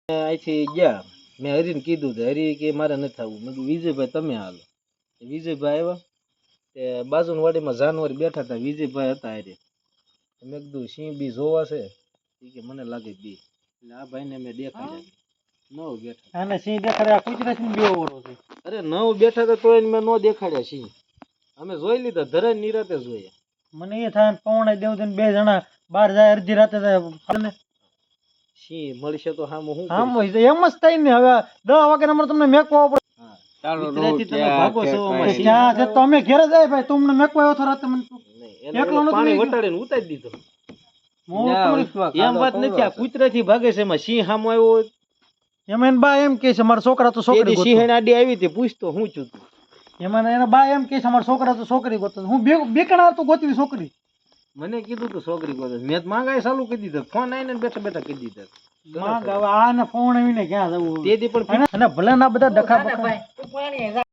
અહીંથી ગયા મેં હરીને કીધું તો હરી કે મારે નથી આવવું. મેં કીધું વિજયભાઈ તમે હાલો. વિજયભાઈ આવ્યા તે બાજુની વાડીમાં જાનવર બેઠા હતા. વિજયભાઈ હતા હારે. મેં કીધું સિંહ બી જોવા છે કે મને લાગે બી એટલે આ ભાઈને મેં દેખાડ્યા. નવ બેઠા અને સિંહ દેખાડ્યા. કુતરા સિંહ બે ઓરો છે. અરે નવ બેઠા હતા તોય મેં ન દેખાડ્યા સિંહ. અમે જોઈ લીધા ધરે નિરાતે જોયા. મને એ થાય પવણે દેવદન બે જણા બહાર જાય અડધી રાતે જાય સિંહ મળશે તો હામો હું એમ જ થાય ને. હવે 10 વાગે અમારે તમને મેકવા પડે. ચાલો તમે ભાગો છો ક્યાં છે તો અમે ઘરે જાય ભાઈ. તમને મેકવા આવ્યો તો રાતે મને એકલો નો પાણી વટાડીને ઉતારી દીધો. એમ વાત નથી. આ કુતરાથી ભાગે છે એમાં સિંહ સામો આવ્યો એમાં બા એમ કે છે મારા છોકરા તો છોકરી સિંહ આડી આવી હતી પૂછતો હું છું એમાં એના બા એમ કે છે મારા છોકરા તો છોકરી ગોતો. હું બેકણા તો ગોતવી છોકરી. મને કીધું તું છોકરી ગોતો. મેં માંગાય ચાલુ કરી દીધો. ફોન આવીને બેઠા બેઠા કરી દીધા. માંગ હવે આ ને ફોન આવીને ક્યાં જવું તેથી પણ અને ભલે ના બધા ડખા